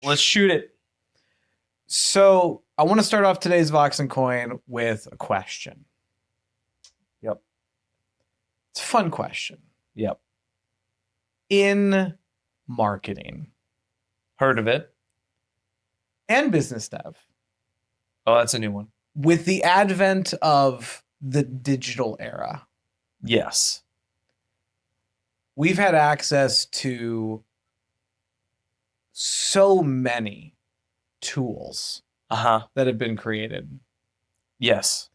Let's shoot it. So I want to start off today's Vox Coin with a question. Yep. It's a fun question. Yep. In marketing. Heard of it. And business dev. Oh, that's a new one. With the advent of the digital era. Yes. We've had access to so many tools that have been created. Yes.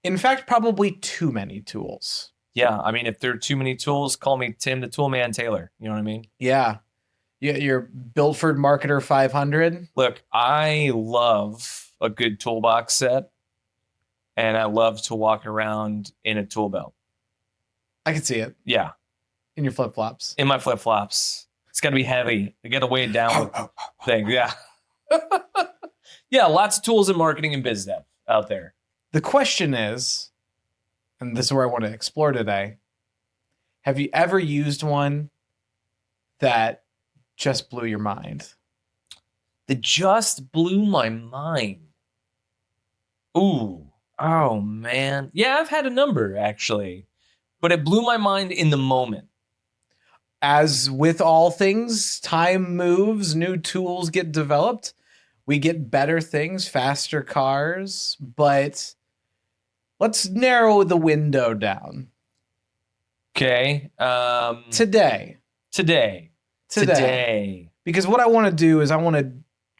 In fact, probably too many tools. Yeah. I mean, if there are too many tools, call me Tim the Toolman Taylor. You know what I mean? Yeah. Your Bilford Marketer 500. Look, I love a good toolbox set, and I love to walk around in a tool belt. I can see it. Yeah. In your flip-flops. In my flip-flops. It's got to be heavy. I got to weigh it down with things. Yeah. Yeah, lots of tools in marketing and biz dev out there. The question is, and this is where I want to explore today, have you ever used one that just blew your mind? That just blew my mind. Ooh. Oh, man. Yeah, I've had a number, actually. But it blew my mind in the moment. As with all things, time moves, new tools get developed. We get better things, faster cars. But let's narrow the window down. Okay. Today. Because what I want to do is I want to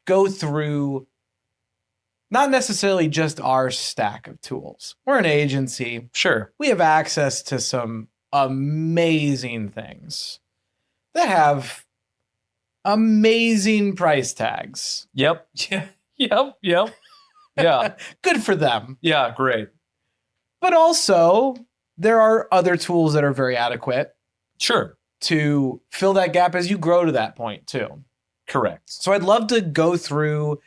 go through not necessarily just our stack of tools. We're an agency. Sure. We have access to some amazing things that have amazing price tags. Yep. Yep. Yeah. Good for them. Yeah, great. But also, there are other tools that are very adequate. Sure. To fill that gap as you grow to that point, too. Correct. So I'd love to go through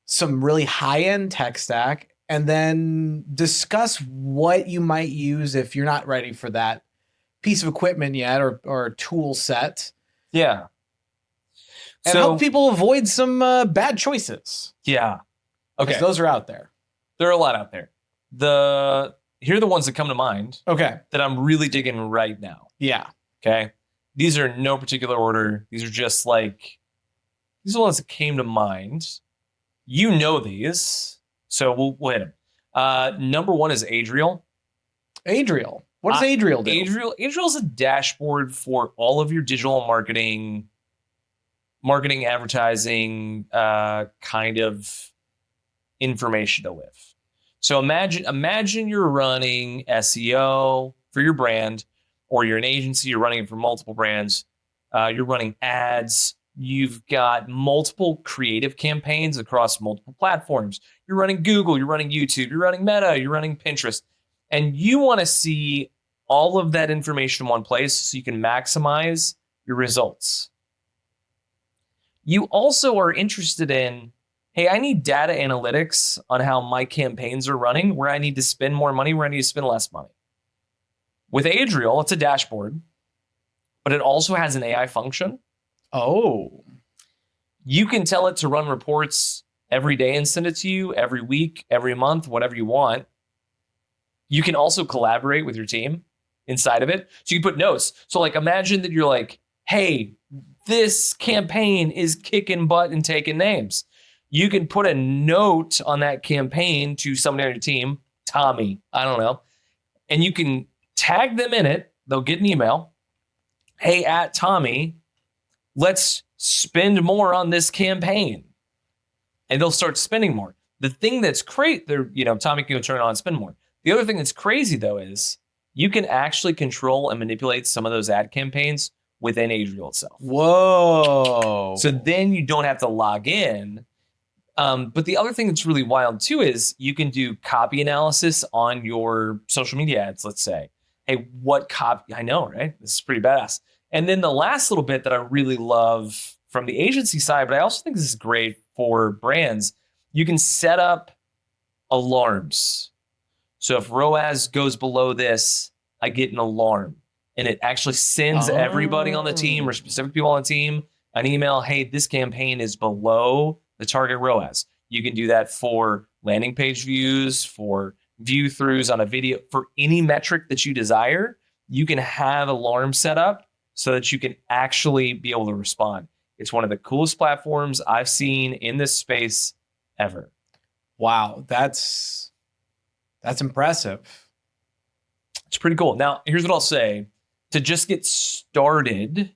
some really high-end tech stack and then discuss what you might use if you're not ready for that piece of equipment yet or tool set. Yeah. And help people avoid some bad choices. Yeah. Okay. Those are out there. There are a lot out there. Here are the ones that come to mind. Okay. That I'm really digging right now. Yeah. Okay. These are in no particular order. These are just these are the ones that came to mind. You know these, so we'll hit them. Number one is Adriel. Adriel. What does Adriel do? Adriel is a dashboard for all of your digital marketing, advertising, kind of information to live. So imagine you're running SEO for your brand, or you're an agency, you're running it for multiple brands. You're running ads. You've got multiple creative campaigns across multiple platforms. You're running Google, you're running YouTube, you're running Meta, you're running Pinterest. And you want to see all of that information in one place so you can maximize your results. You also are interested in, hey, I need data analytics on how my campaigns are running, where I need to spend more money, where I need to spend less money. With Adriel, it's a dashboard, but it also has an AI function. Oh. You can tell it to run reports every day and send it to you every week, every month, whatever you want. You can also collaborate with your team inside of it. So you can put notes. So imagine that you're like, hey, this campaign is kicking butt and taking names. You can put a note on that campaign to somebody on your team, Tommy, I don't know, and you can tag them in it. They'll get an email. Hey, at Tommy, let's spend more on this campaign. And they'll start spending more. The thing that's great, Tommy can go turn it on and spend more. The other thing that's crazy, though, is you can actually control and manipulate some of those ad campaigns within Adriel itself. Whoa. So then you don't have to log in. But the other thing that's really wild, too, is you can do copy analysis on your social media ads, let's say. Hey, what copy? I know, right? This is pretty badass. And then the last little bit that I really love from the agency side, but I also think this is great for brands, you can set up alarms. So if ROAS goes below this, I get an alarm. And it actually sends everybody on the team or specific people on the team an email, hey, this campaign is below the target ROAS. You can do that for landing page views, for view throughs on a video, for any metric that you desire. You can have alarms set up so that you can actually be able to respond. It's one of the coolest platforms I've seen in this space ever. Wow, that's impressive. It's pretty cool. Now, here's what I'll say. To just get started,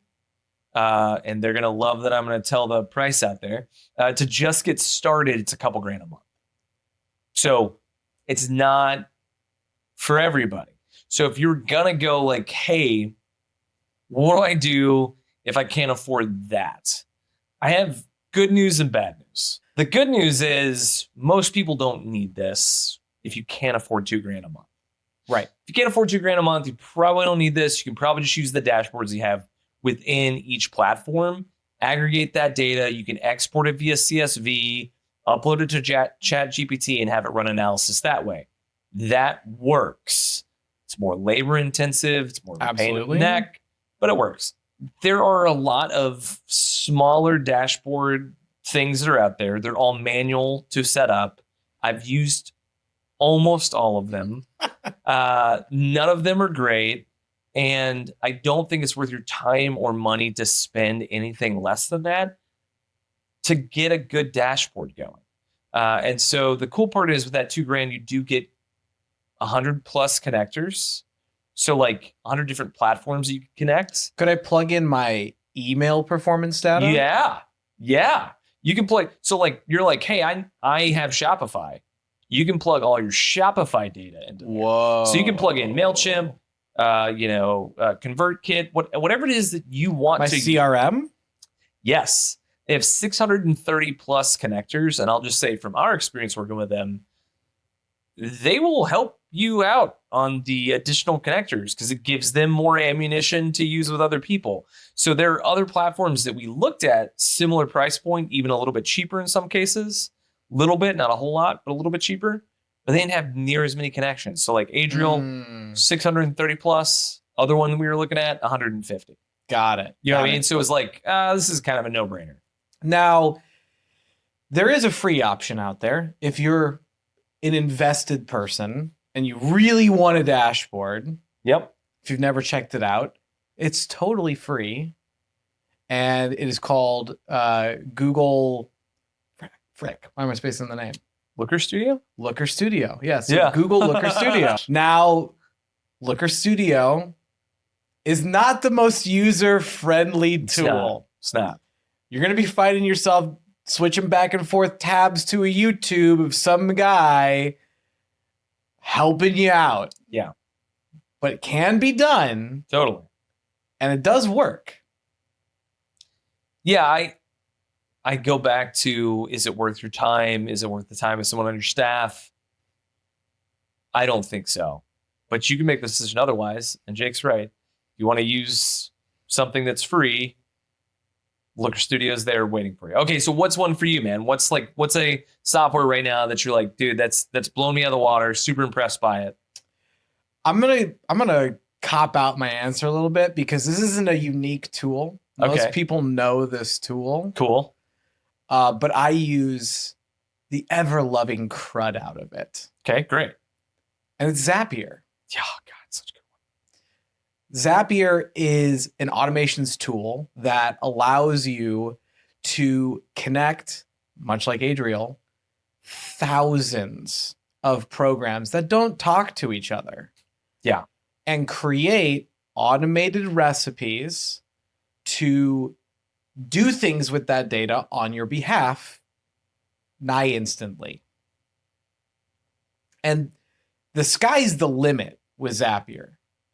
and they're going to love that I'm going to tell the price out there. To just get started, it's a couple grand a month. So it's not for everybody. So if you're going to go like, hey, what do I do if I can't afford that? I have good news and bad news. The good news is most people don't need this if you can't afford $2,000 a month. Right. If you can't afford $2,000 a month, you probably don't need this. You can probably just use the dashboards you have within each platform, aggregate that data. You can export it via CSV, upload it to ChatGPT, and have it run analysis that way. That works. It's more labor intensive. It's more of a pain in the neck, but it works. There are a lot of smaller dashboard things that are out there. They're all manual to set up. I've used almost all of them. None of them are great. And I don't think it's worth your time or money to spend anything less than that to get a good dashboard going. And so the cool part is with that $2,000, you do get 100 plus connectors. So like 100 different platforms you can connect. Could I plug in my email performance data? Yeah. You can plug. So like, you're like, hey, I have Shopify. You can plug all your Shopify data into there. Whoa. So you can plug in MailChimp, ConvertKit, whatever it is that you want my to. CRM? Yes. They have 630 plus connectors. And I'll just say from our experience working with them, they will help you out on the additional connectors because it gives them more ammunition to use with other people. So there are other platforms that we looked at, similar price point, even a little bit cheaper in some cases. Little bit, not a whole lot, but a little bit cheaper. But they didn't have near as many connections. So like Adriel, 630 plus. Other one we were looking at, 150. Got it. You know what I mean? So it was like, this is kind of a no-brainer. Now, there is a free option out there. If you're an invested person and you really want a dashboard, yep. If you've never checked it out, it's totally free. And it is called Google... Frick. Why am I spacing the name? Looker Studio? Looker Studio. Yes. Yeah. Google Looker Studio. Now, Looker Studio is not the most user-friendly tool. It's not. You're going to be finding yourself switching back and forth tabs to a YouTube of some guy helping you out. Yeah. But it can be done. Totally. And it does work. Yeah, I go back to, is it worth your time? Is it worth the time of someone on your staff? I don't think so. But you can make the decision otherwise. And Jake's right. If you want to use something that's free, Looker Studio's there waiting for you. Okay, so what's one for you, man? What's a software right now that you're like, dude, that's blown me out of the water, super impressed by it? I'm gonna cop out my answer a little bit because this isn't a unique tool. Most people know this tool. Cool. But I use the ever-loving crud out of it. Okay, great. And it's Zapier. Yeah, God, such a good one. Zapier is an automations tool that allows you to connect, much like Adriel, thousands of programs that don't talk to each other. Yeah. And create automated recipes to do things with that data on your behalf nigh instantly. And the sky's the limit with Zapier.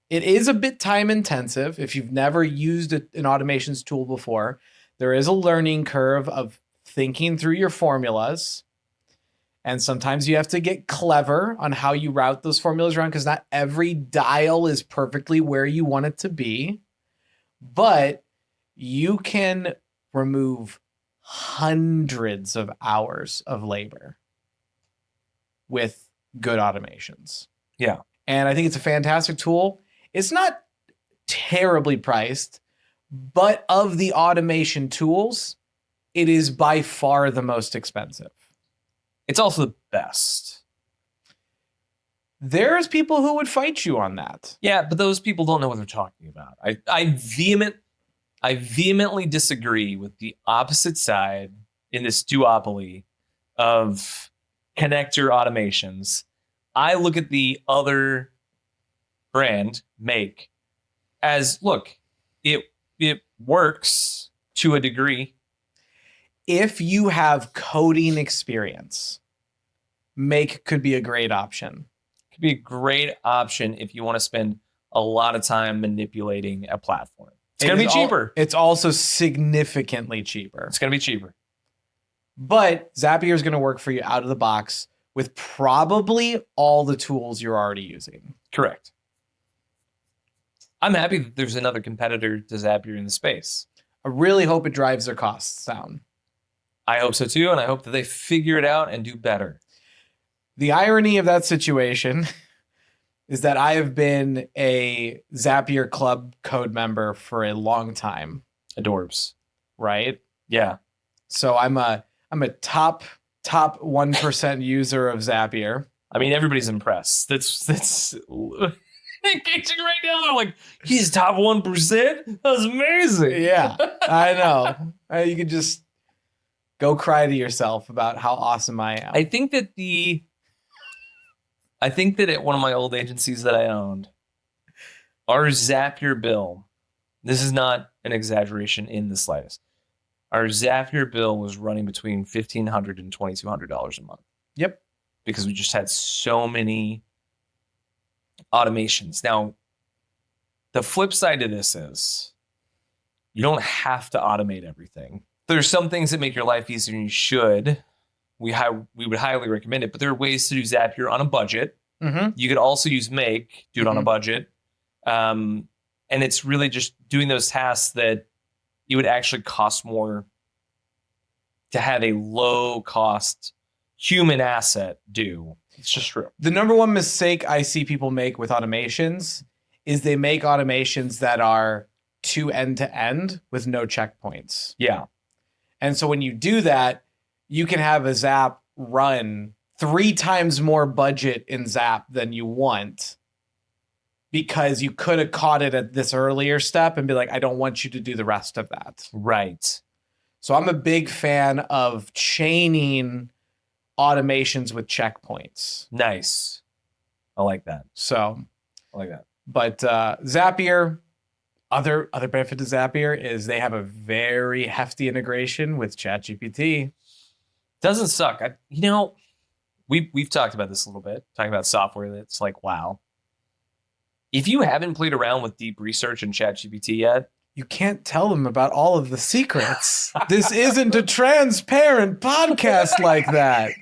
It is a bit time intensive. If you've never used an automations tool before, there is a learning curve of thinking through your formulas. And sometimes you have to get clever on how you route those formulas around because not every dial is perfectly where you want it to be. But you can remove hundreds of hours of labor with good automations. Yeah. And I think it's a fantastic tool. It's not terribly priced, But of the automation tools, it is by far the most expensive. It's also the best. There's people who would fight you on that. Yeah, but those people don't know what they're talking about. I vehemently disagree with the opposite side in this duopoly of connector automations. I look at the other brand, Make, as, look, it works to a degree. If you have coding experience, Make could be a great option. Could be a great option if you want to spend a lot of time manipulating a platform. It's going to be cheaper. It's also significantly cheaper. It's going to be cheaper. But Zapier is going to work for you out of the box with probably all the tools you're already using. Correct. I'm happy that there's another competitor to Zapier in the space. I really hope it drives their costs down. I hope so too, and I hope that they figure it out and do better. The irony of that situation is that I have been a Zapier Club code member for a long time. Adorbs. Right? Yeah. So I'm a top 1% user of Zapier. I mean, everybody's impressed. That's engaging right now. They're like, he's top 1%? That's amazing. Yeah, I know. You could just go cry to yourself about how awesome I am. I think that at one of my old agencies that I owned, our Zapier bill, this is not an exaggeration in the slightest, our Zapier bill was running between $1,500 and $2,200 a month. Yep. Because we just had so many automations. Now, the flip side to this is you don't have to automate everything. There's some things that make your life easier and you should. We would highly recommend it, but there are ways to do Zapier on a budget. Mm-hmm. You could also use Make, do it on a budget. And it's really just doing those tasks that it would actually cost more to have a low cost human asset do. It's just true. The number one mistake I see people make with automations is they make automations that are too end to end with no checkpoints. Yeah. And so when you do that, you can have a Zap run 3 times more budget in Zap than you want because you could have caught it at this earlier step and be like, I don't want you to do the rest of that. Right. So I'm a big fan of chaining automations with checkpoints. Nice. I like that. So I like that. But Zapier, other benefit to Zapier is they have a very hefty integration with ChatGPT. Doesn't suck. We've talked about this a little bit, talking about software that's like, wow. If you haven't played around with deep research and ChatGPT yet, you can't tell them about all of the secrets. This isn't a transparent podcast like that.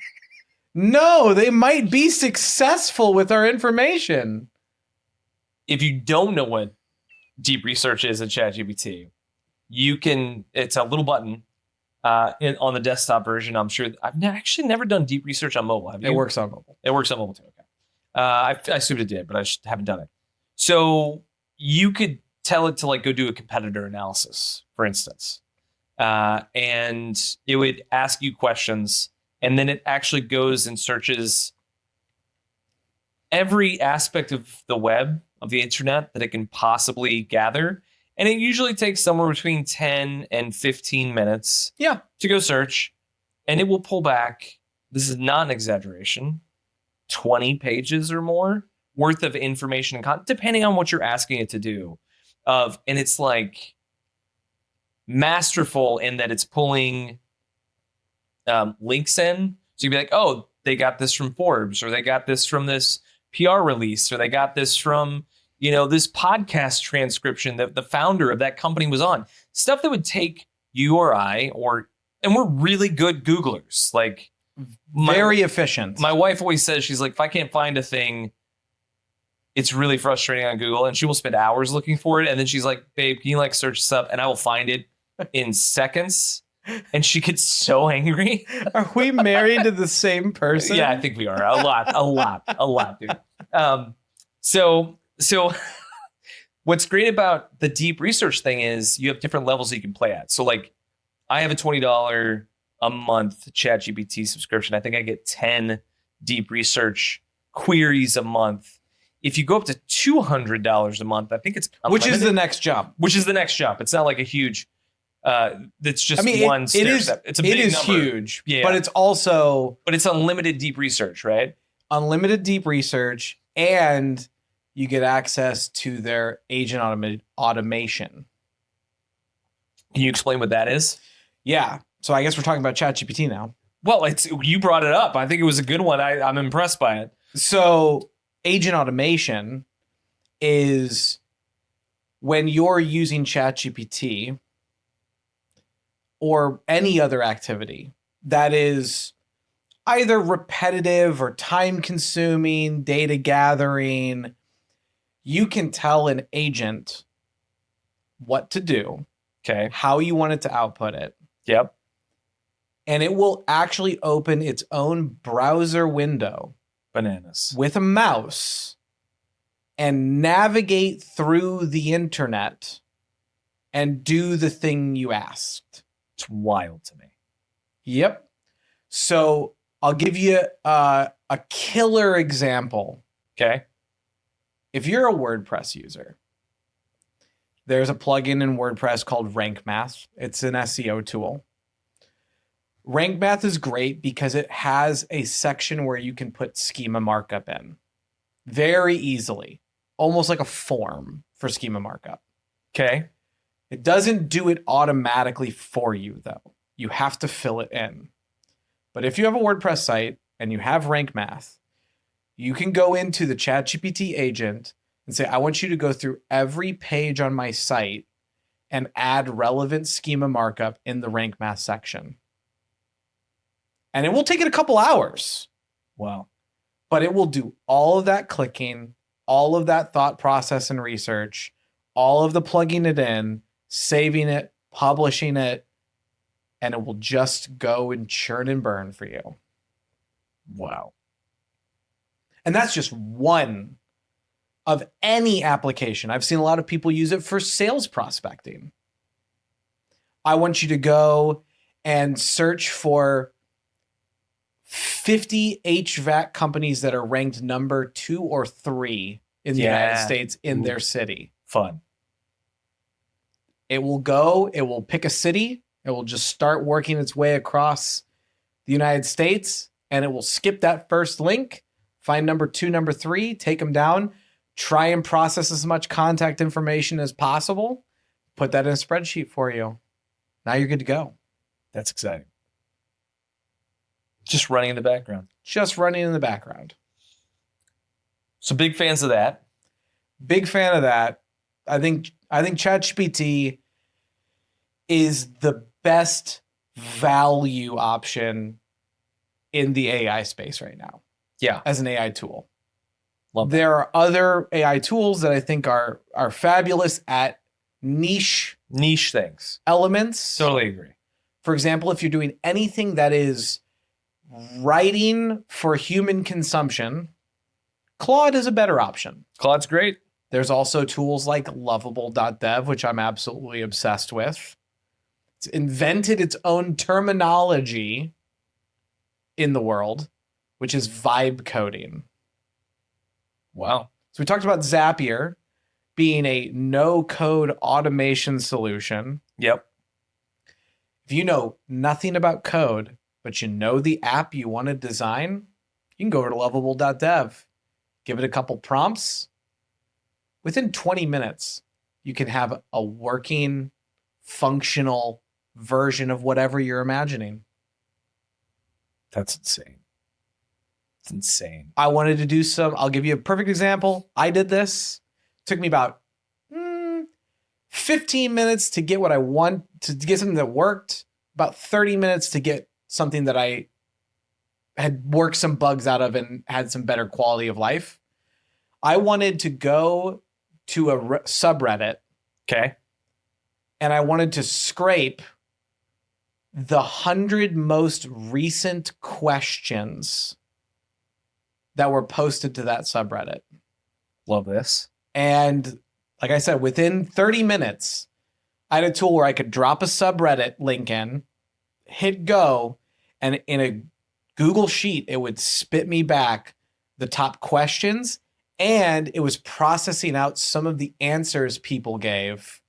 No, they might be successful with our information. If you don't know what deep research is in ChatGPT, it's a little button on the desktop version. I'm sure I've actually never done deep research on mobile. Have you? It works on mobile. It works on mobile too. Okay. I assumed it did, but I just haven't done it. So you could tell it to like go do a competitor analysis, for instance, and it would ask you questions, and then it actually goes and searches every aspect of the web, of the internet that it can possibly gather. And it usually takes somewhere between 10 and 15 minutes to go search. And it will pull back, this is not an exaggeration, 20 pages or more worth of information and content, depending on what you're asking it to do. And it's like masterful in that it's pulling links in. So you'd be like, oh, they got this from Forbes, or they got this from this PR release, or they got this from, this podcast transcription that the founder of that company was on. Stuff that would take you or I, and we're really good Googlers. Like, very efficient. My wife always says, she's like, if I can't find a thing, it's really frustrating on Google, and she will spend hours looking for it. And then she's like, babe, can you like search this up? And I will find it in seconds. And she gets so angry. Are we married to the same person? Yeah, I think we are. A lot, dude. So What's great about the deep research thing is you have different levels that you can play at. So like I have a $20 a month ChatGPT subscription. I think I get 10 deep research queries a month. If you go up to $200 a month, I think it's unlimited, which is the next jump. Which is the next jump. It's not like a huge. That's just one it is. step. It's a big number. Huge, yeah. But it's also. But it's unlimited deep research, right? Unlimited deep research, and you get access to their agent automation. Can you explain what that is? Yeah. So I guess we're talking about ChatGPT now. Well, you brought it up. I think it was a good one. I'm impressed by it. So agent automation is when you're using ChatGPT or any other activity that is either repetitive or time consuming, data gathering, you can tell an agent what to do, okay, how you want it to output it. Yep. And it will actually open its own browser window. Bananas. With a mouse and navigate through the internet and do the thing you asked. It's wild to me. Yep. So I'll give you a killer example. Okay. If you're a WordPress user, there's a plugin in WordPress called Rank Math. It's an SEO tool. Rank Math is great because it has a section where you can put schema markup in very easily, almost like a form for schema markup. Okay. It doesn't do it automatically for you, though. You have to fill it in. But if you have a WordPress site and you have Rank Math, you can go into the ChatGPT agent and say, I want you to go through every page on my site and add relevant schema markup in the Rank Math section. And it will take it a couple hours. Wow. But it will do all of that clicking, all of that thought process and research, all of the plugging it in, saving it, publishing it, and it will just go and churn and burn for you. Wow. And that's just one of any application. I've seen a lot of people use it for sales prospecting. I want you to go and search for 50 HVAC companies that are ranked number 2 or 3 in the United States in their city. Fun. It will go, it will pick a city, it will just start working its way across the United States, and it will skip that first link, find number 2, number 3, take them down, try and process as much contact information as possible, put that in a spreadsheet for you. Now you're good to go. That's exciting. Just running in the background. Just running in the background. So big fans of that. Big fan of that. I think ChatGPT is the best value option in the AI space right now. Yeah. As an AI tool. Love that. There are other AI tools that I think are fabulous at niche things. elements. Totally agree. For example, if you're doing anything that is writing for human consumption, Claude is a better option. Claude's great. There's also tools like Lovable.dev, which I'm absolutely obsessed with. It's invented its own terminology in the world, which is vibe coding. Wow. So we talked about Zapier being a no-code automation solution. Yep. If you know nothing about code, but you know the app you want to design, you can go over to Lovable.dev, give it a couple prompts. Within 20 minutes, you can have a working, functional version of whatever you're imagining. That's insane. It's insane. I wanted to do I'll give you a perfect example. I did this. It took me about 15 minutes to get what I want, to get something that worked, about 30 minutes to get something that I had worked some bugs out of and had some better quality of life. I wanted to go to a subreddit. Okay. And I wanted to scrape the 100 most recent questions that were posted to that subreddit. Love this. And like I said, within 30 minutes, I had a tool where I could drop a subreddit link in, hit go, and in a Google Sheet, it would spit me back the top questions, and it was processing out some of the answers people gave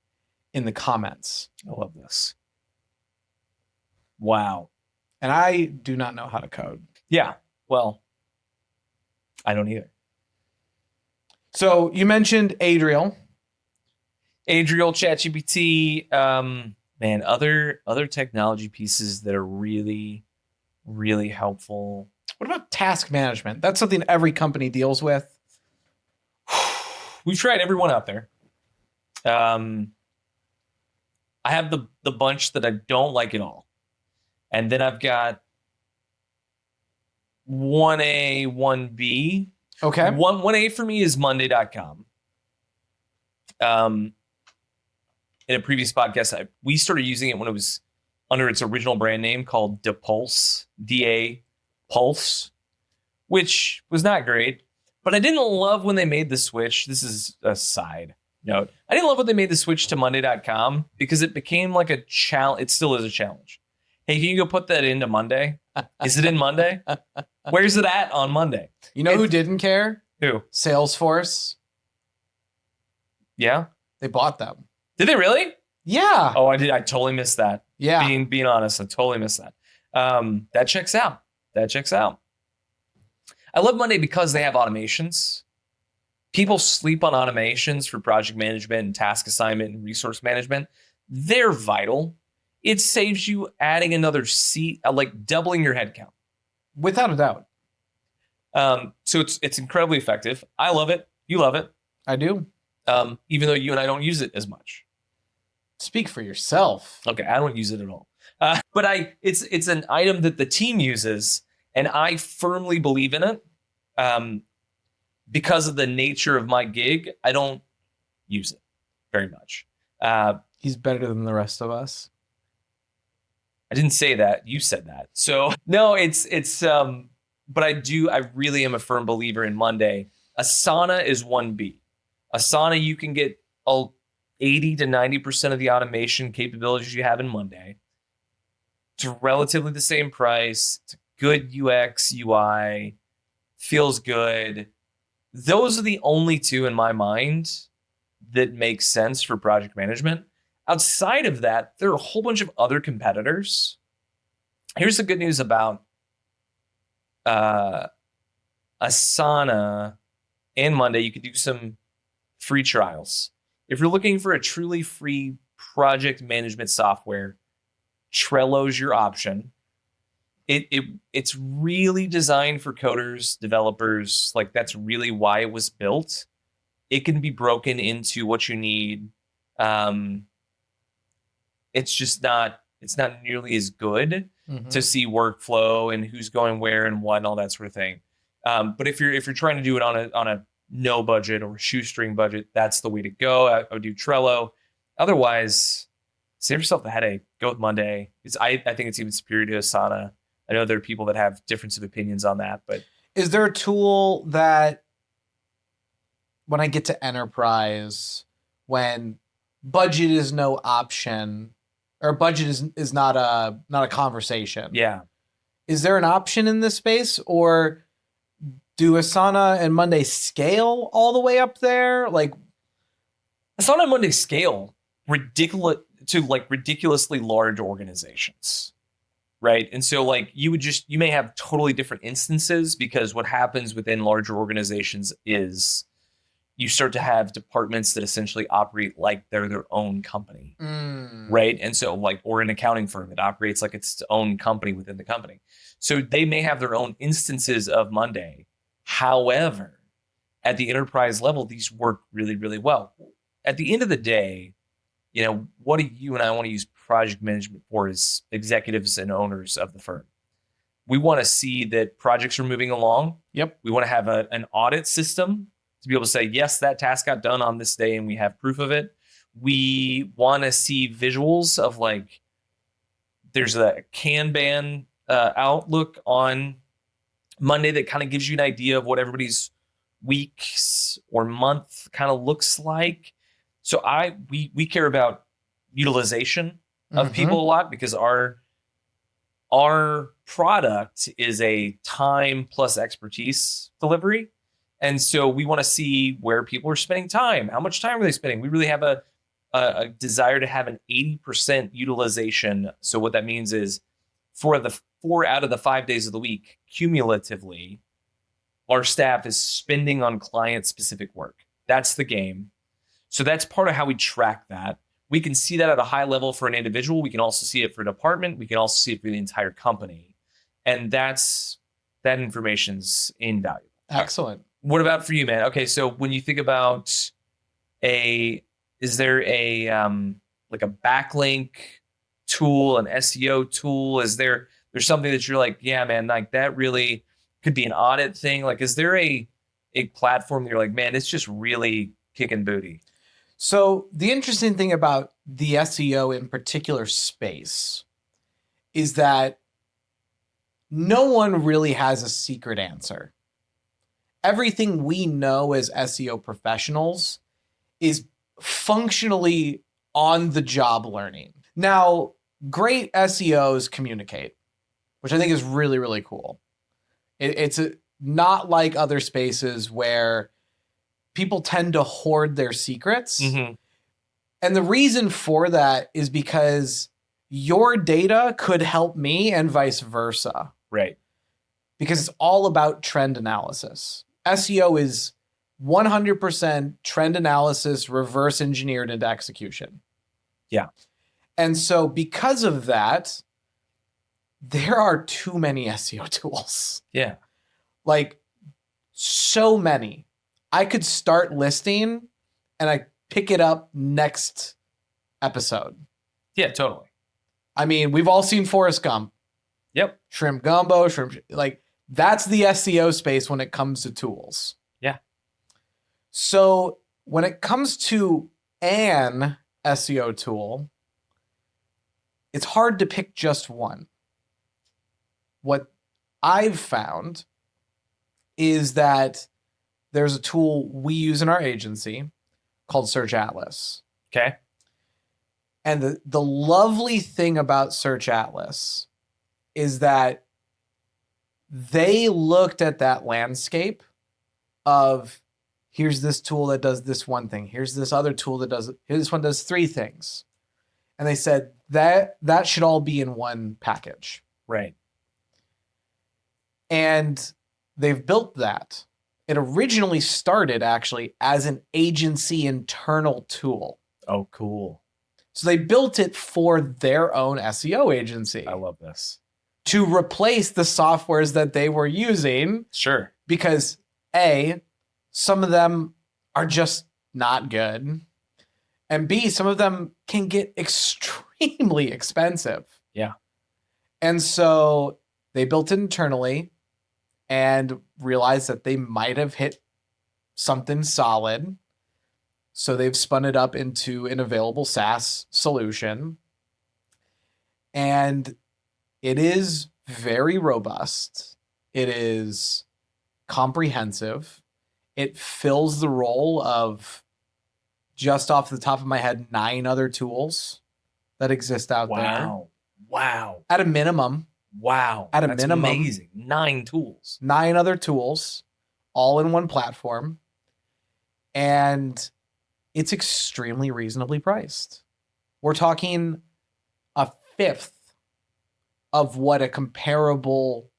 in the comments. I love this. Wow. And I do not know how to code. Yeah. Well, I don't either. So you mentioned Adriel. Adriel, ChatGPT, man, other technology pieces that are really, really helpful. What about task management? That's something every company deals with. We've tried everyone out there. I have the bunch that I don't like at all. And then I've got 1A, 1B. Okay. 1A for me is Monday.com. In a previous podcast, we started using it when it was under its original brand name called DaPulse, D-A Pulse, which was not great. But I didn't love when they made the switch. This is a side note. I didn't love when they made the switch to Monday.com because it became like a challenge. It still is a challenge. Hey, can you go put that into Monday? Is it in Monday? Where's it at on Monday? You know who didn't care? Who? Salesforce. Yeah. They bought them. Did they really? Yeah. Oh, I did. I totally missed that. Yeah. Being honest, I totally missed that. That checks out. That checks out. I love Monday because they have automations. People sleep on automations for project management and task assignment and resource management. They're vital. It saves you adding another seat, like doubling your headcount. Without a doubt. So it's incredibly effective. I love it. You love it. I do. Even though you and I don't use it as much. Speak for yourself. Okay, I don't use it at all. But it's an item that the team uses, and I firmly believe in it. Because of the nature of my gig, I don't use it very much. He's better than the rest of us. I didn't say that. You said that. So no, but I really am a firm believer in Monday. Asana is 1B. Asana, you can get 80 to 90% of the automation capabilities you have in Monday. It's relatively the same price. It's a good UX, UI, feels good. Those are the only two in my mind that make sense for project management. Outside of that, there are a whole bunch of other competitors. Here's the good news about Asana and Monday. You could do some free trials. If you're looking for a truly free project management software, Trello's your option. It's really designed for coders, developers. Like that's really why it was built. It can be broken into what you need. It's not nearly as good to see workflow and who's going where and what and all that sort of thing. But if you're trying to do it on a no budget or shoestring budget, that's the way to go. I would do Trello. Otherwise, save yourself the headache. Go with Monday. I think it's even superior to Asana. I know there are people that have difference of opinions on that, but is there a tool that when I get to enterprise, when budget is no option or budget is not a conversation? Yeah. Is there an option in this space, or do Asana and Monday scale all the way up there? Like Asana and Monday scale ridiculously large organizations. Right. And so like you may have totally different instances, because what happens within larger organizations is you start to have departments that essentially operate like they're their own company. Right. And so like, or an accounting firm that operates like it's its own company within the company. So they may have their own instances of Monday. However, at the enterprise level, these work really, really well. At the end of the day, what do you and I want to use project management for as executives and owners of the firm? We want to see that projects are moving along. Yep. We want to have an audit system to be able to say, yes, that task got done on this day and we have proof of it. We want to see visuals of like, there's a Kanban outlook on Monday that kind of gives you an idea of what everybody's weeks or month kind of looks like. So we care about utilization of people a lot, because our product is a time plus expertise delivery. And so we want to see where people are spending time. How much time are they spending? We really have a desire to have an 80% utilization. So what that means is, for the 4 out of the 5 days of the week, cumulatively, our staff is spending on client specific work. That's the game. So that's part of how we track that. We can see that at a high level for an individual. We can also see it for a department. We can also see it for the entire company. And that information's invaluable. Excellent. What about for you, man? Okay, so when you think about is there a like a backlink tool, an SEO tool? There's something that you're like, yeah, man, like that really could be an audit thing? Like, is there a platform that you're like, man, it's just really kicking booty? So the interesting thing about the SEO in particular space is that no one really has a secret answer. Everything we know as SEO professionals is functionally on the job learning. Now, great SEOs communicate, which I think is really, really cool. It's not like other spaces where people tend to hoard their secrets. Mm-hmm. And the reason for that is because your data could help me and vice versa. Right. Because it's all about trend analysis. SEO is 100% trend analysis reverse engineered into execution. Yeah. And so because of that, there are too many SEO tools. Yeah. Like, so many. I could start listing and I pick it up next episode. Yeah, totally. I mean, we've all seen Forrest Gump. Yep. Shrimp gumbo, like that's the SEO space when it comes to tools. Yeah. So when it comes to an SEO tool, it's hard to pick just one. What I've found is that there's a tool we use in our agency called SearchAtlas. Okay. And the lovely thing about SearchAtlas is that they looked at that landscape of, here's this tool that does this one thing. Here's this other tool that does, this one does 3 things. And they said that should all be in one package. Right. And they've built that. It originally started actually as an agency internal tool. Oh, cool. So they built it for their own SEO agency. I love this. To replace the softwares that they were using. Sure. Because A, some of them are just not good. And B, some of them can get extremely expensive. Yeah. And so they built it internally and realized that they might have hit something solid. So they've spun it up into an available SaaS solution. And it is very robust. It is comprehensive. It fills the role of, just off the top of my head, 9 other tools that exist out there. Wow. At a minimum. Wow. At a That's minimum. amazing. 9 tools. 9 other tools, all in one platform. And it's extremely reasonably priced. We're talking a fifth of what a comparable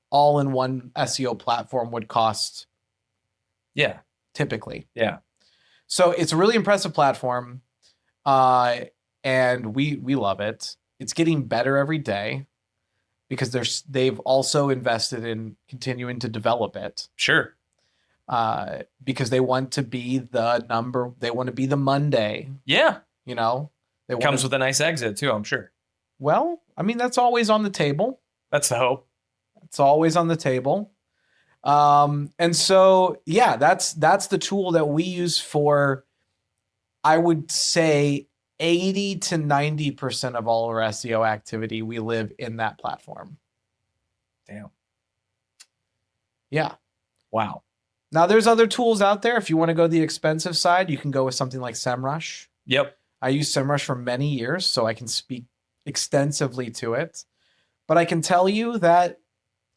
all-in-one SEO platform would cost. Yeah. Typically. Yeah. So it's a really impressive platform. And we love it. It's getting better every day because they've also invested in continuing to develop it. Sure. Because they want to be they want to be the Monday. Yeah. You know, It comes with a nice exit too, I'm sure. Well, I mean, that's always on the table. That's the hope. It's always on the table. And so, yeah, that's the tool that we use for, I would say, 80 to 90% of all our SEO activity. We live in that platform. Damn. Yeah. Wow. Now, there's other tools out there. If you want to go the expensive side, you can go with something like SEMrush. Yep. I used SEMrush for many years, so I can speak extensively to it. But I can tell you that,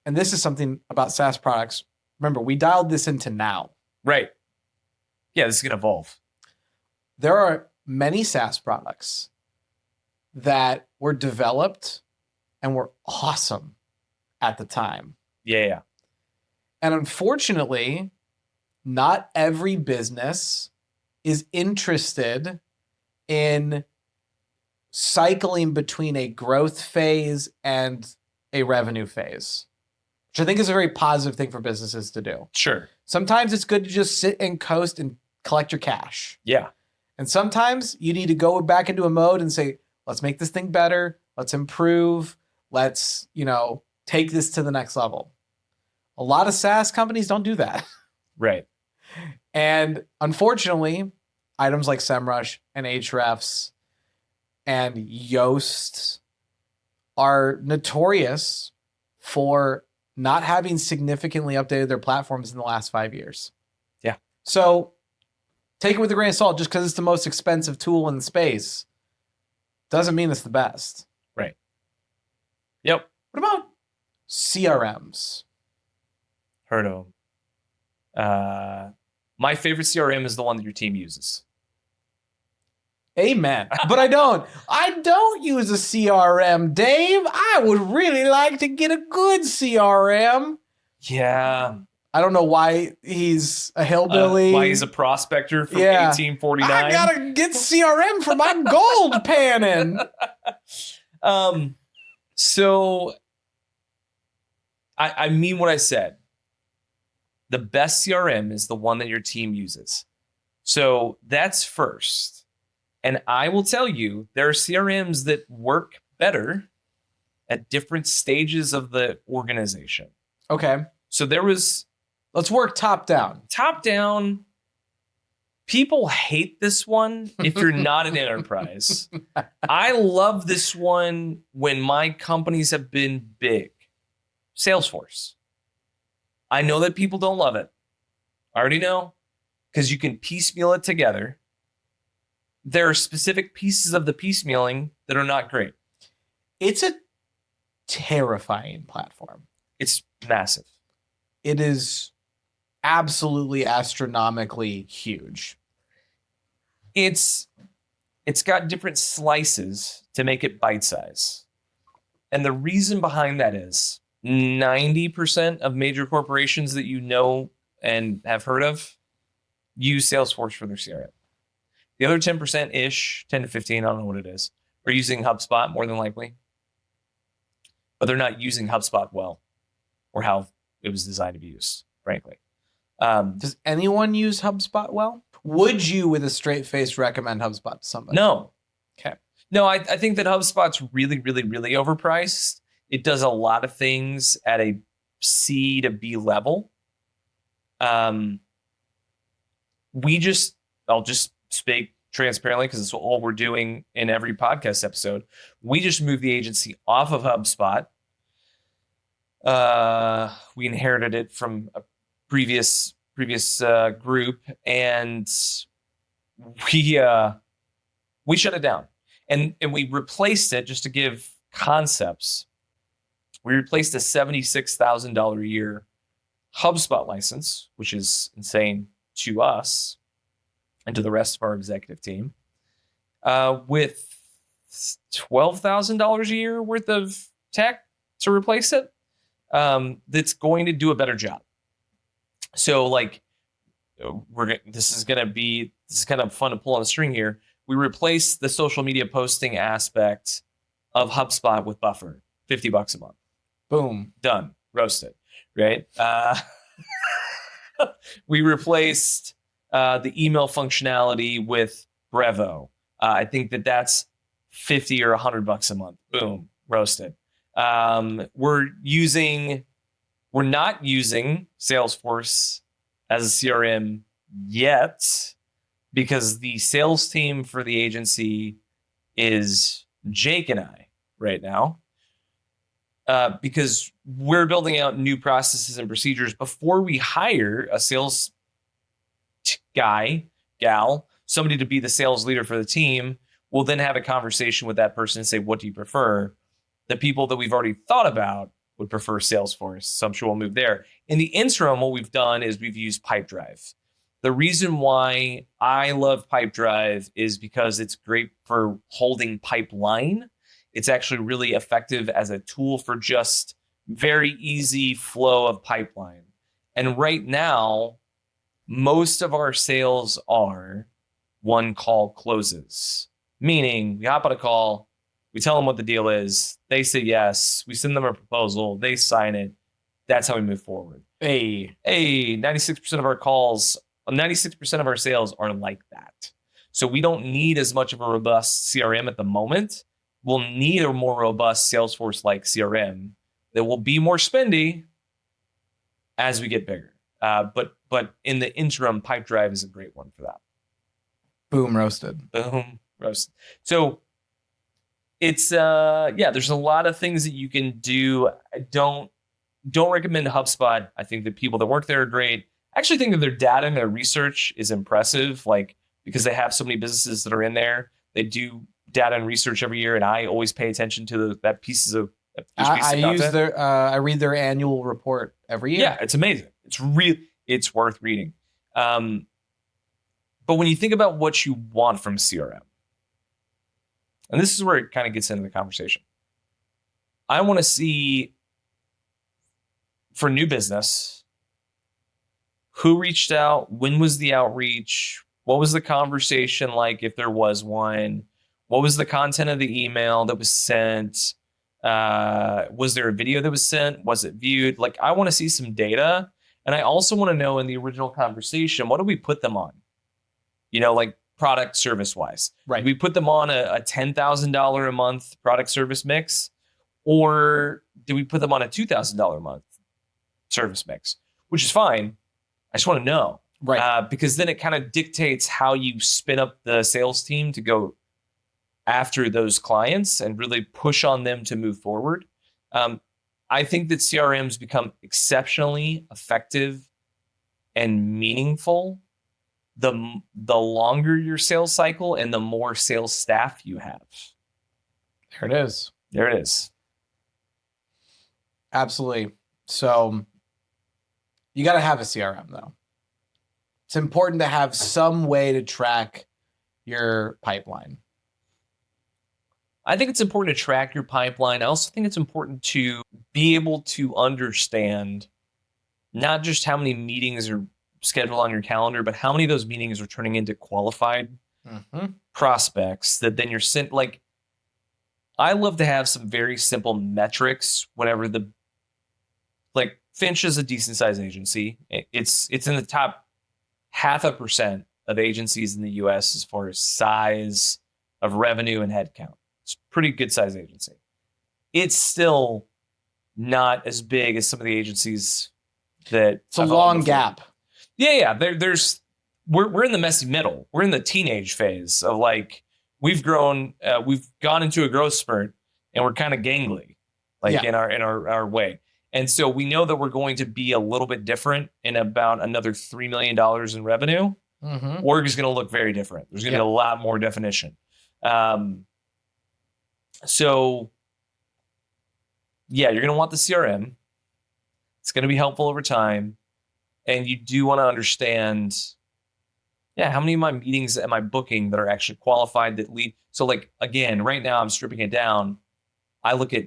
and this is something about SaaS products. Remember, we dialed this into now. Right. Yeah, this is going to evolve. There are many SaaS products that were developed and were awesome at the time. Yeah. And unfortunately, not every business is interested in cycling between a growth phase and a revenue phase, which I think is a very positive thing for businesses to do. Sure. Sometimes it's good to just sit and coast and collect your cash. Yeah. And sometimes you need to go back into a mode and say, let's make this thing better. Let's improve. Let's, take this to the next level. A lot of SaaS companies don't do that. Right. And unfortunately, items like SEMrush and Ahrefs and Yoast are notorious for not having significantly updated their platforms in the last 5 years. Yeah. So take it with a grain of salt. Just because it's the most expensive tool in the space doesn't mean it's the best. Right. Yep. What about CRMs? Heard of them. My favorite CRM is the one that your team uses. Amen. But I don't use a CRM, Dave. I would really like to get a good CRM. Yeah. I don't know why he's a hillbilly. Why he's a prospector from 1849. I gotta get CRM for my gold panning. So I mean what I said. The best CRM is the one that your team uses. So that's first. And I will tell you, there are CRMs that work better at different stages of the organization. Okay. So let's work top down. Top down. People hate this one if you're not an enterprise. I love this one when my companies have been big. Salesforce. I know that people don't love it. I already know, because you can piecemeal it together. There are specific pieces of the piecemealing that are not great. It's a terrifying platform. It's massive. It is absolutely astronomically huge. It's got different slices to make it bite size. And the reason behind that is 90% of major corporations that you know and have heard of use Salesforce for their CRM. The other 10%-ish, 10 to 15, I don't know what it is, are using HubSpot more than likely. But they're not using HubSpot well or how it was designed to be used, frankly. Does anyone use HubSpot well? Would you, with a straight face, recommend HubSpot to somebody? No. Okay. No, I think that HubSpot's really, really, really overpriced. It does a lot of things at a C to B level. I'll just speak transparently because it's all we're doing in every podcast episode. We just moved the agency off of HubSpot. We inherited it from a previous group, and we shut it down, and we replaced it. Just to give concepts, we replaced a $76,000 a year HubSpot license, which is insane to us and to the rest of our executive team, with $12,000 a year worth of tech to replace it. That's going to do a better job. So this is kind of fun to pull on the string here. We replaced the social media posting aspect of HubSpot with Buffer, $50 a month. Boom. Done. Roasted. Right? We replaced the email functionality with Brevo. I think that's $50 or $100 a month. Boom. Roasted. We're not using Salesforce as a CRM yet because the sales team for the agency is Jake and I right now. because we're building out new processes and procedures before we hire a sales guy, gal, somebody to be the sales leader for the team. We'll then have a conversation with that person and say, what do you prefer? The people that we've already thought about would prefer Salesforce, so I'm sure we'll move there. In the interim, what we've done is we've used PipeDrive. The reason why I love PipeDrive is because it's great for holding pipeline. It's actually really effective as a tool for just very easy flow of pipeline. And right now, most of our sales are one call closes, meaning we hop on a call, we tell them what the deal is, they say yes, we send them a proposal, they sign it. That's how we move forward. Hey, 96% of our calls, 96% of our sales are like that. So we don't need as much of a robust CRM at the moment. We'll need a more robust Salesforce-like CRM that will be more spendy as we get bigger. But in the interim, PipeDrive is a great one for that. Boom, roasted. Boom, roasted. So it's there's a lot of things that you can do. I don't recommend HubSpot. I think that people that work there are great. I actually think that their data and their research is impressive, like because they have so many businesses that are in there. They do data and research every year, and I always pay attention to that pieces of I read their annual report every year. Yeah, it's amazing. It's worth reading. But when you think about what you want from CRM, and this is where it kind of gets into the conversation. I want to see, for new business, who reached out, when was the outreach, what was the conversation like if there was one, what was the content of the email that was sent, was there a video that was sent, was it viewed? Like, I want to see some data, and I also want to know in the original conversation, what do we put them on? Like product service wise. Right. Do we put them on a $10,000 a month product service mix, or do we put them on a $2,000 a month service mix? Which is fine. I just want to know. Right. Because then it kind of dictates how you spin up the sales team to go after those clients and really push on them to move forward. I think that CRMs become exceptionally effective and meaningful the longer your sales cycle and the more sales staff you have. There it is. There it is. Absolutely. So you got to have a CRM, though. It's important to have some way to track your pipeline. I think it's important to track your pipeline. I also think it's important to be able to understand not just how many meetings are scheduled on your calendar, but how many of those meetings are turning into qualified prospects that then you're sent. Like, I love to have some very simple metrics whenever Finch is a decent sized agency. It's in the top 0.5% of agencies in the US as far as size of revenue and headcount. It's a pretty good sized agency. It's still not as big as some of the agencies that it's a long gap. Yeah. We're in the messy middle. We're in the teenage phase of we've grown, we've gone into a growth spurt, and we're kind of gangly, in our way. And so we know that we're going to be a little bit different in about another $3 million in revenue. Org is going to look very different. There's going to be a lot more definition. So you're going to want the CRM. It's going to be helpful over time. And you do want to understand, how many of my meetings am I booking that are actually qualified that lead? So again, right now I'm stripping it down. I look at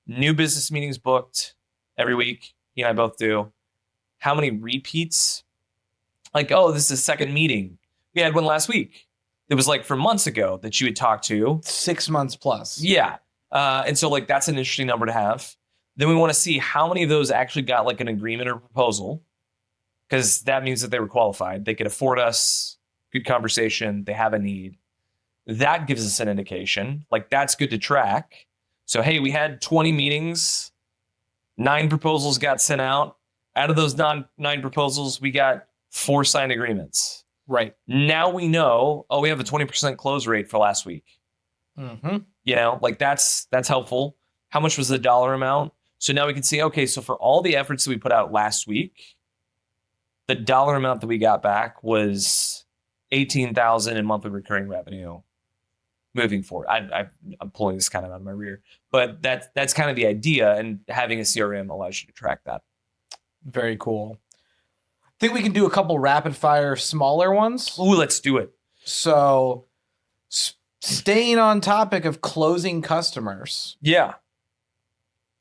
new business meetings booked every week. He and I both do. How many repeats? This is the second meeting. We had one last week. It was from months ago that you had talked to. 6 months plus. Yeah. And so that's an interesting number to have. Then we want to see how many of those actually got an agreement or proposal, because that means that they were qualified. They could afford us, good conversation, they have a need. That gives us an indication. That's good to track. So, hey, we had 20 meetings, 9 proposals got sent out. Out of those 9 proposals, we got 4 signed agreements. Right. Now we know, we have a 20% close rate for last week. That's helpful. how much was the dollar amount? So now we can see, okay, so for all the efforts that we put out last week, the dollar amount that we got back was 18,000 in monthly recurring revenue moving forward. I'm pulling this kind of out of my rear, but that's kind of the idea, and having a CRM allows you to track that. Very cool. I think we can do a couple rapid fire smaller ones. Ooh, let's do it. So staying on topic of closing customers. Yeah.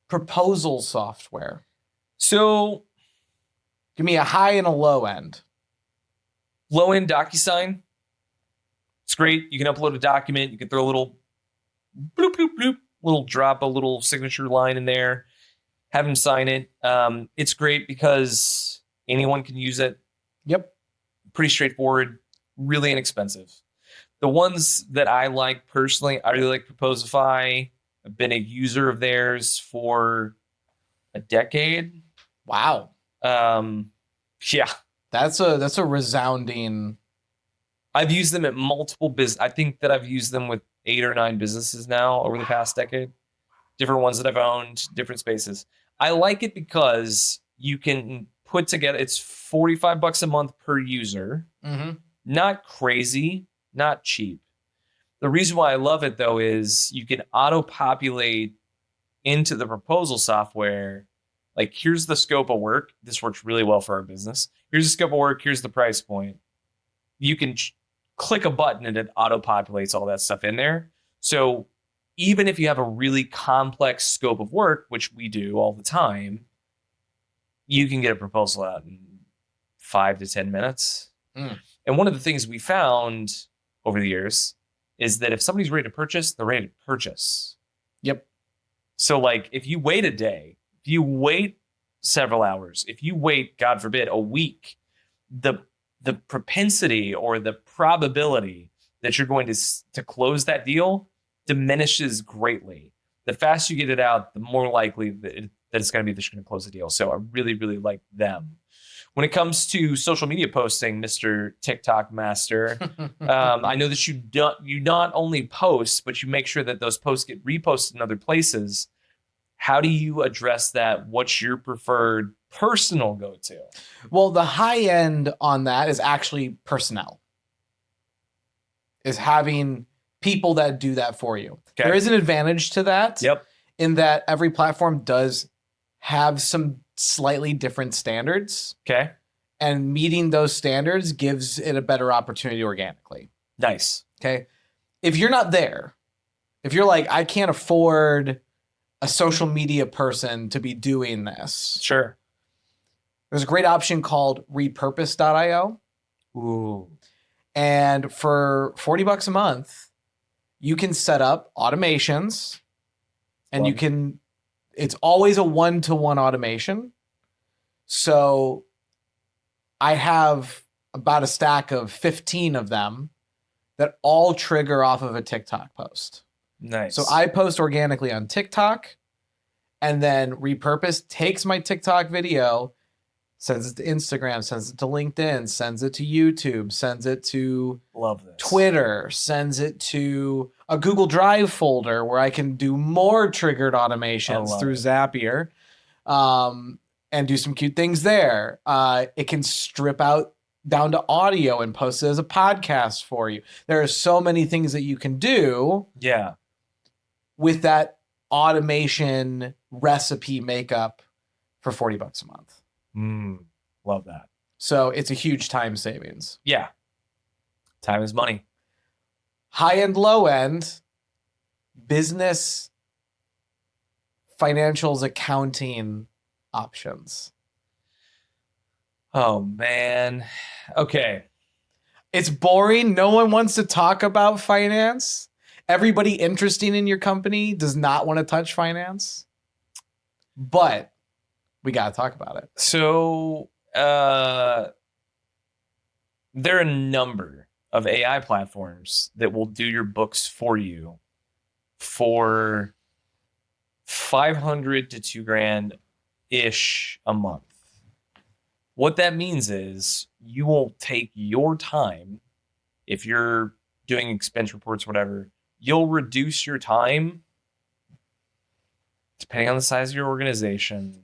Proposal software. So give me a high and a low end. Low end DocuSign. It's great. You can upload a document. You can throw a little bloop, bloop, bloop, little drop a little signature line in there, have them sign it. It's great because anyone can use it. Yep. Pretty straightforward, really inexpensive. The ones that I like personally, I really like Proposify. I've been a user of theirs for a decade. Wow. Yeah. That's a resounding. I've used them at multiple business. I think that I've used them with 8 or 9 businesses now over the past decade. Different ones that I've owned, different spaces. I like it because you can put together, it's $45 a month per user. Mm-hmm. Not crazy, not cheap. The reason why I love it though is you can auto-populate into the proposal software. Like, here's the scope of work. This works really well for our business. Here's the scope of work. Here's the price point. You can click a button and it auto-populates all that stuff in there. So even if you have a really complex scope of work, which we do all the time, you can get a proposal out in 5 to 10 minutes. Mm. And one of the things we found over the years is that if somebody's ready to purchase, they're ready to purchase. Yep. So like if you wait a day, if you wait several hours, if you wait, God forbid, a week, the propensity or the probability that you're going to close that deal diminishes greatly. The faster you get it out, the more likely that it's going to be that you're going to close the deal. So I really, really like them. When it comes to social media posting, Mr. TikTok master, I know that you not only post, but you make sure that those posts get reposted in other places. How do you address that? What's your preferred personal go-to? Well, the high end on that is actually personnel. Is having people that do that for you. Okay. There is an advantage to that. Yep. In that every platform does have some slightly different standards. Okay. And meeting those standards gives it a better opportunity organically. Nice. Okay. If you're not there, if you're like, I can't afford a social media person to be doing this. Sure. There's a great option called repurpose.io. Ooh. And for $40 a month, you can set up automations and it's always a 1-to-1 automation. So I have about a stack of 15 of them that all trigger off of a TikTok post. Nice. So I post organically on TikTok, and then Repurpose takes my TikTok video, sends it to Instagram, sends it to LinkedIn, sends it to YouTube, sends it to Twitter, sends it to a Google Drive folder where I can do more triggered automations through Zapier, and do some cute things there. It can strip out down to audio and post it as a podcast for you. There are so many things that you can do. Yeah. With that automation recipe makeup for $40 a month. Love that. So it's a huge time savings. Yeah. Time is money. High end, low end, business, financials, accounting options. Oh, man. Okay. It's boring. No one wants to talk about finance. Everybody interesting in your company does not want to touch finance. But we got to talk about it. So there are a number of AI platforms that will do your books for you for $500 to $2,000-ish a month. What that means is you will take your time, if you're doing expense reports, whatever, you'll reduce your time depending on the size of your organization,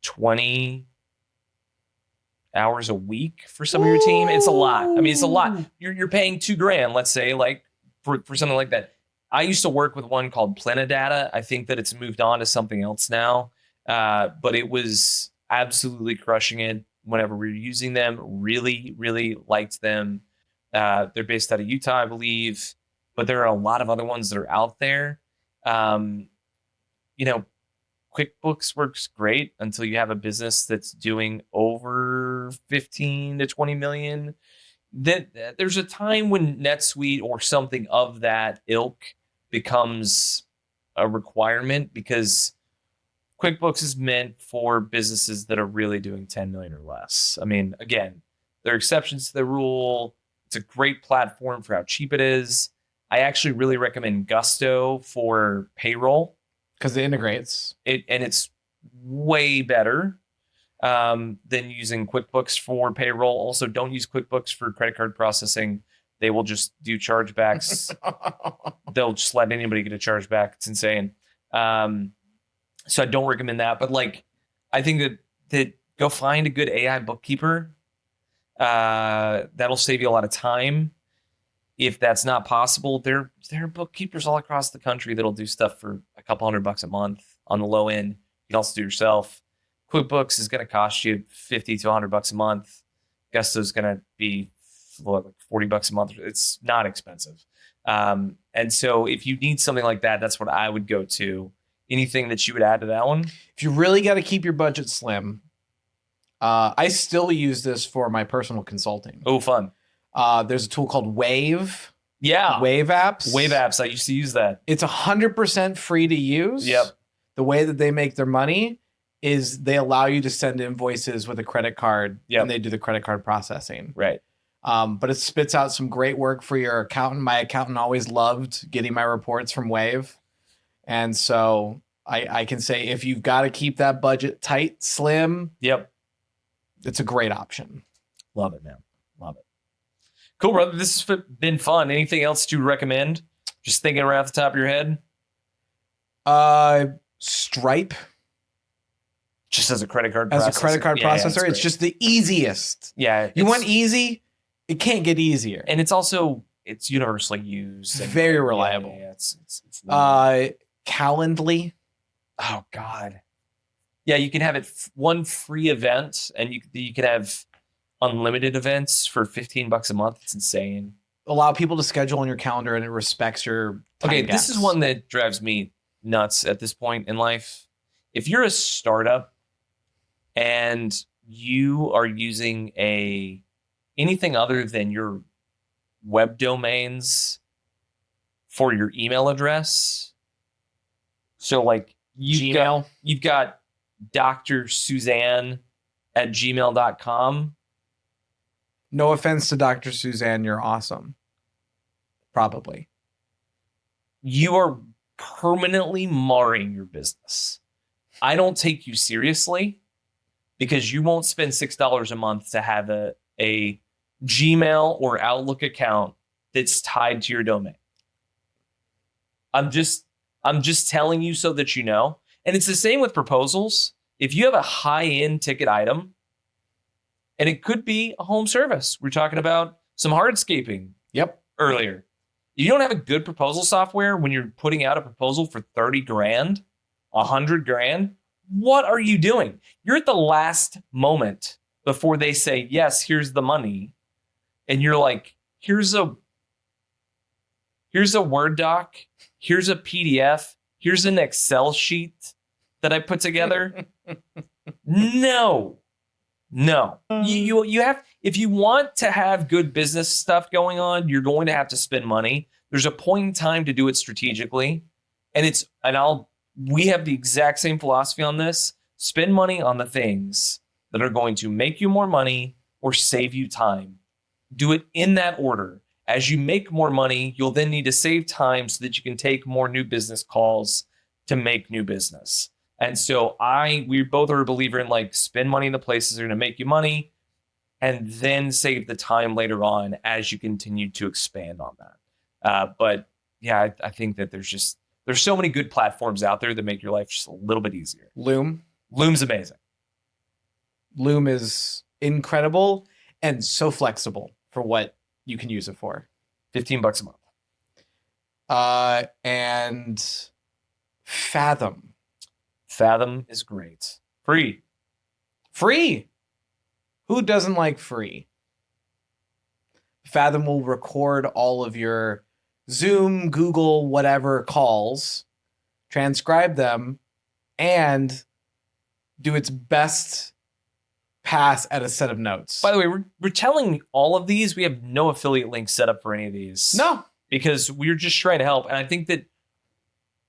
20 hours a week for some of your team. It's a lot. I mean, it's a lot. You're paying $2,000, let's say, like for something like that. I used to work with one called Plenidata. I think that it's moved on to something else now. But it was absolutely crushing it whenever we were using them. Really, really liked them. They're based out of Utah, I believe, but there are a lot of other ones that are out there. QuickBooks works great until you have a business that's doing over 15 to 20 million. There's a time when NetSuite or something of that ilk becomes a requirement, because QuickBooks is meant for businesses that are really doing 10 million or less. I mean, again, there are exceptions to the rule. It's a great platform for how cheap it is. I actually really recommend Gusto for payroll, because it integrates and it's way better than using QuickBooks for payroll. Also, don't use QuickBooks for credit card processing. They will just do chargebacks. They'll just let anybody get a chargeback. It's insane. So I don't recommend that. But like, I think that go find a good AI bookkeeper. That'll save you a lot of time. If that's not possible, there are bookkeepers all across the country that'll do stuff for a couple $100 a month on the low end. You can also do yourself. QuickBooks is going to cost you $50 to $100 a month. Gusto's going to be like $40 a month. It's not expensive. And so if you need something like that, that's what I would go to. Anything that you would add to that one? If you really got to keep your budget slim, I still use this for my personal consulting. Oh, fun. There's a tool called Wave. Yeah. Wave apps. Wave apps. I used to use that. It's 100% free to use. Yep. The way that they make their money is they allow you to send invoices with a credit card, and they do the credit card processing. Right. But it spits out some great work for your accountant. My accountant always loved getting my reports from Wave. And so I can say, if you've got to keep that budget tight, slim, it's a great option. Love it, man. Love it. Cool, brother. This has been fun. Anything else to recommend? Just thinking right off the top of your head? Stripe. Just as a credit card processor. processor. As a credit card processor, it's just the easiest. Yeah. You want easy? It can't get easier. And it's universally used. Very reliable. Yeah, it's Calendly. Oh, God. Yeah, you can have it one free event, and you can have unlimited events for $15 a month. It's insane. Allow people to schedule on your calendar, and it respects your time gaps. This is one that drives me nuts at this point in life. If you're a startup and you are using anything other than your web domains for your email address, so like you've got Dr. Suzanne at gmail.com. No offense to Dr. Suzanne, you're awesome. Probably. You are permanently marring your business. I don't take you seriously because you won't spend $6 a month to have a Gmail or Outlook account that's tied to your domain. I'm just telling you so that you know. And it's the same with proposals. If you have a high-end ticket item, and it could be a home service. We're talking about some hardscaping earlier. You don't have a good proposal software when you're putting out a proposal for 30 grand, 100 grand. What are you doing? You're at the last moment before they say, yes, here's the money. And you're like, here's a Word doc. Here's a PDF. Here's an Excel sheet that I put together. No. You have, if you want to have good business stuff going on, you're going to have to spend money. There's a point in time to do it strategically. We have the exact same philosophy on this. Spend money on the things that are going to make you more money or save you time. Do it in that order. As you make more money, you'll then need to save time so that you can take more new business calls to make new business. And so we both are a believer in like spend money in the places that are going to make you money and then save the time later on as you continue to expand on that. But yeah, I think that there's just There's so many good platforms out there that make your life just a little bit easier. Loom. Loom's amazing. Loom is incredible and so flexible for what you can use it for. $15 a month. And Fathom. Fathom is great. Free. Free. Who doesn't like free? Fathom will record all of your Zoom, Google, whatever calls, transcribe them, and do its best pass at a set of notes. By the way, we're telling all of these. We have no affiliate links set up for any of these. No. Because we're just trying to help. And I think that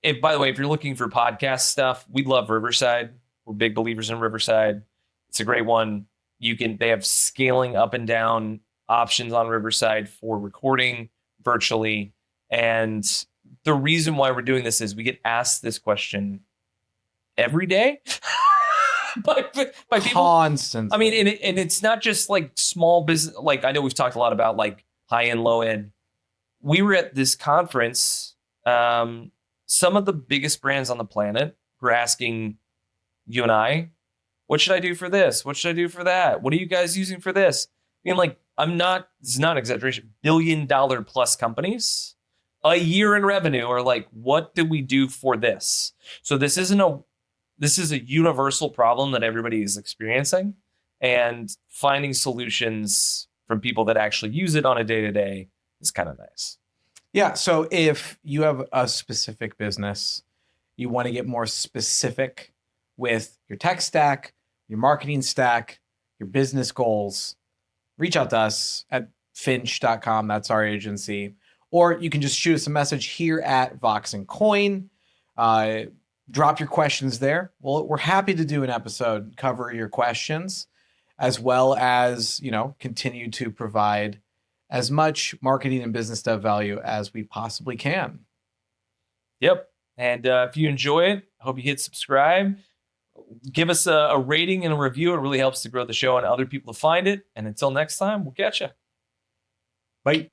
if you're looking for podcast stuff, we love Riverside. We're big believers in Riverside. It's a great one. They have scaling up and down options on Riverside for recording virtually. And the reason why we're doing this is we get asked this question every day by people. Constantly. I mean, and it's not just like small business. Like, I know we've talked a lot about like high end, low end. We were at this conference. Some of the biggest brands on the planet were asking you and I, what should I do for this? What should I do for that? What are you guys using for this? I mean, like, this is not an exaggeration, $1 billion plus companies a year in revenue are like, what do we do for this? So this is a universal problem that everybody is experiencing, and finding solutions from people that actually use it on a day-to-day is kind of nice. Yeah. So if you have a specific business, you want to get more specific with your tech stack, your marketing stack, your business goals, reach out to us at finch.com. That's our agency. Or you can just shoot us a message here at Vox and Coin. Drop your questions there. Well, we're happy to do an episode, cover your questions, as well as, continue to provide as much marketing and business dev value as we possibly can. Yep. And if you enjoy it, I hope you hit subscribe. Give us a rating and a review. It really helps to grow the show and other people to find it. And until next time, we'll catch you. Bye.